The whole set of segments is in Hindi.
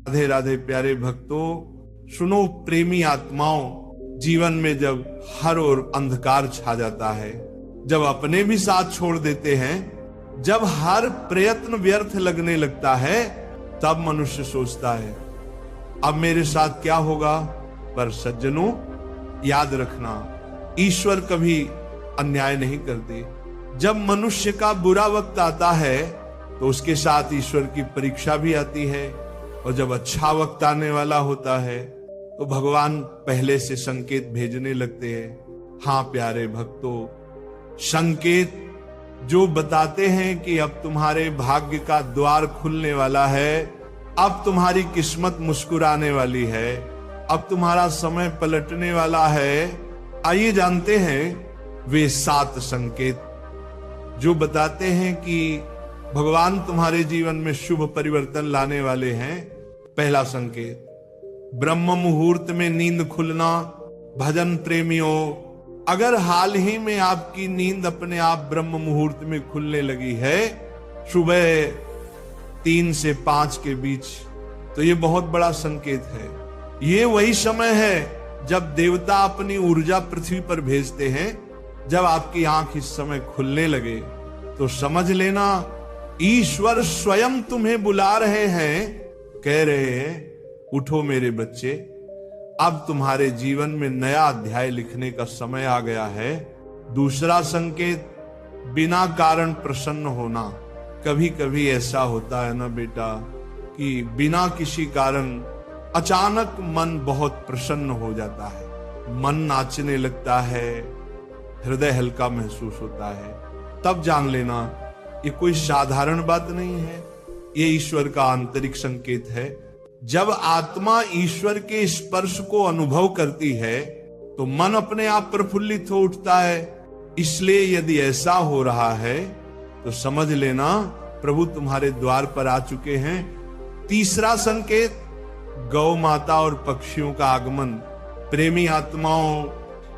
राधे राधे प्यारे भक्तों, सुनो प्रेमी आत्माओं, जीवन में जब हर ओर अंधकार छा जाता है, जब अपने भी साथ छोड़ देते हैं, जब हर प्रयत्न व्यर्थ लगने लगता है, तब मनुष्य सोचता है अब मेरे साथ क्या होगा। पर सज्जनों, याद रखना, ईश्वर कभी अन्याय नहीं करते। जब मनुष्य का बुरा वक्त आता है तो उसके साथ ईश्वर की परीक्षा भी आती है, और जब अच्छा वक्त आने वाला होता है तो भगवान पहले से संकेत भेजने लगते हैं। हाँ प्यारे भक्तों, संकेत जो बताते हैं कि अब तुम्हारे भाग्य का द्वार खुलने वाला है, अब तुम्हारी किस्मत मुस्कुराने वाली है, अब तुम्हारा समय पलटने वाला है। आइए जानते हैं वे 7 संकेत जो बताते हैं कि भगवान तुम्हारे जीवन में शुभ परिवर्तन लाने वाले हैं। पहला संकेत, ब्रह्म मुहूर्त में नींद खुलना। भजन प्रेमियों, अगर हाल ही में आपकी नींद अपने आप ब्रह्म मुहूर्त में खुलने लगी है, सुबह 3 से 5 के बीच, तो ये बहुत बड़ा संकेत है। ये वही समय है जब देवता अपनी ऊर्जा पृथ्वी पर भेजते हैं। जब आपकी आंख इस समय खुलने लगे तो समझ लेना ईश्वर स्वयं तुम्हें बुला रहे हैं, कह रहे हैं उठो मेरे बच्चे, अब तुम्हारे जीवन में नया अध्याय लिखने का समय आ गया है। दूसरा संकेत, बिना कारण प्रसन्न होना। कभी कभी ऐसा होता है ना बेटा कि बिना किसी कारण अचानक मन बहुत प्रसन्न हो जाता है, मन नाचने लगता है, हृदय हल्का महसूस होता है। तब जान लेना ये कोई साधारण बात नहीं है, ये ईश्वर का आंतरिक संकेत है। जब आत्मा ईश्वर के स्पर्श को अनुभव करती है तो मन अपने आप प्रफुल्लित हो उठता है। इसलिए यदि ऐसा हो रहा है तो समझ लेना प्रभु तुम्हारे द्वार पर आ चुके हैं। तीसरा संकेत, गौ माता और पक्षियों का आगमन। प्रेमी आत्माओं,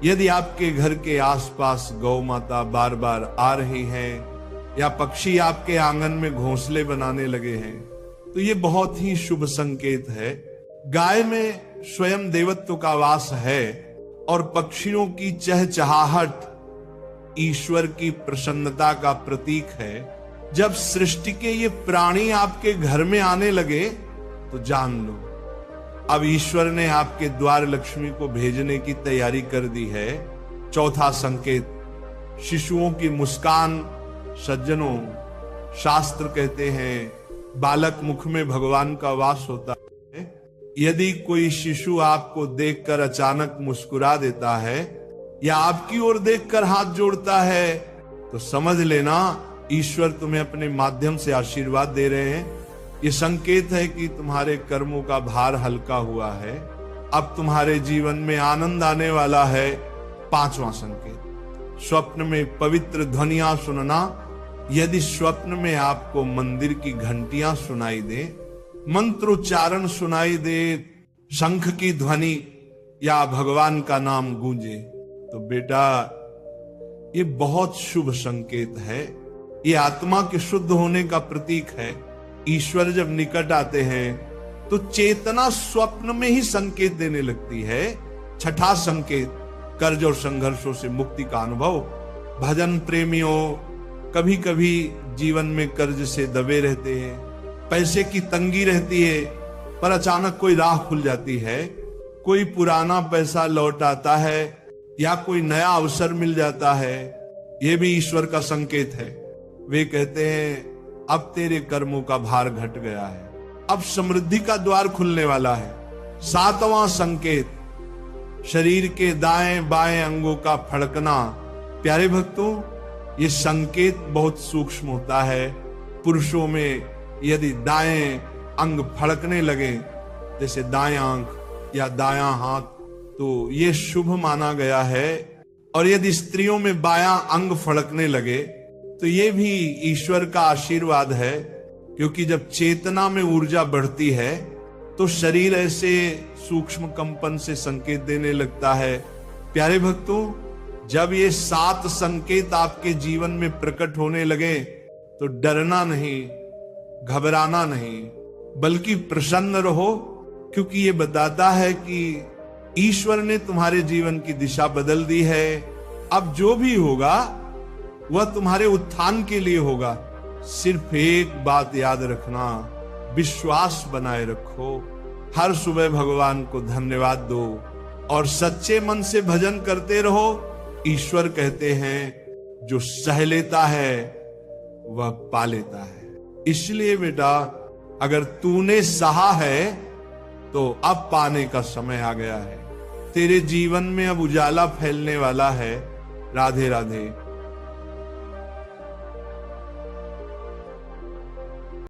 यदि आपके घर के आसपास गौ माता बार बार आ रही हैं या पक्षी आपके आंगन में घोंसले बनाने लगे हैं, तो ये बहुत ही शुभ संकेत है। गाय में स्वयं देवत्व का वास है और पक्षियों की चहचहाहट ईश्वर की प्रसन्नता का प्रतीक है। जब सृष्टि के ये प्राणी आपके घर में आने लगे तो जान लो अब ईश्वर ने आपके द्वार लक्ष्मी को भेजने की तैयारी कर दी है। चौथा संकेत, शिशुओं की मुस्कान। सज्जनों, शास्त्र कहते हैं बालक मुख में भगवान का वास होता है। यदि कोई शिशु आपको देखकर अचानक मुस्कुरा देता है या आपकी ओर देखकर हाथ जोड़ता है तो समझ लेना ईश्वर तुम्हें अपने माध्यम से आशीर्वाद दे रहे हैं। ये संकेत है कि तुम्हारे कर्मों का भार हल्का हुआ है, अब तुम्हारे जीवन में आनंद आने वाला है। पांचवा संकेत, स्वप्न में पवित्र ध्वनियां सुनना। यदि स्वप्न में आपको मंदिर की घंटियां सुनाई दे, मंत्रोच्चारण सुनाई दे, शंख की ध्वनि या भगवान का नाम गूंजे, तो बेटा ये बहुत शुभ संकेत है। ये आत्मा के शुद्ध होने का प्रतीक है। ईश्वर जब निकट आते हैं तो चेतना स्वप्न में ही संकेत देने लगती है। छठा संकेत, कर्ज और संघर्षों से मुक्ति का अनुभव। भजन प्रेमियों, कभी कभी जीवन में कर्ज से दबे रहते हैं, पैसे की तंगी रहती है, पर अचानक कोई राह खुल जाती है, कोई पुराना पैसा लौट आता है या कोई नया अवसर मिल जाता है। यह भी ईश्वर का संकेत है। वे कहते हैं अब तेरे कर्मों का भार घट गया है, अब समृद्धि का द्वार खुलने वाला है। सातवां संकेत, शरीर के दाएं बाएं अंगों का फड़कना। प्यारे भक्तों, ये संकेत बहुत सूक्ष्म होता है। पुरुषों में यदि दाएं अंग फड़कने लगे, जैसे दाएं आंख या दायां हाथ, तो ये शुभ माना गया है। और यदि स्त्रियों में बायां अंग फड़कने लगे तो ये भी ईश्वर का आशीर्वाद है, क्योंकि जब चेतना में ऊर्जा बढ़ती है तो शरीर ऐसे सूक्ष्म कंपन से संकेत देने लगता है। प्यारे भक्तों, जब ये 7 संकेत आपके जीवन में प्रकट होने लगे तो डरना नहीं, घबराना नहीं, बल्कि प्रसन्न रहो, क्योंकि ये बताता है कि ईश्वर ने तुम्हारे जीवन की दिशा बदल दी है। अब जो भी होगा वह तुम्हारे उत्थान के लिए होगा। सिर्फ एक बात याद रखना, विश्वास बनाए रखो। हर सुबह भगवान को धन्यवाद दो और सच्चे मन से भजन करते रहो। ईश्वर कहते हैं जो सह लेता है वह पा लेता है। इसलिए बेटा, अगर तूने सहा है तो अब पाने का समय आ गया है। तेरे जीवन में अब उजाला फैलने वाला है। राधे राधे।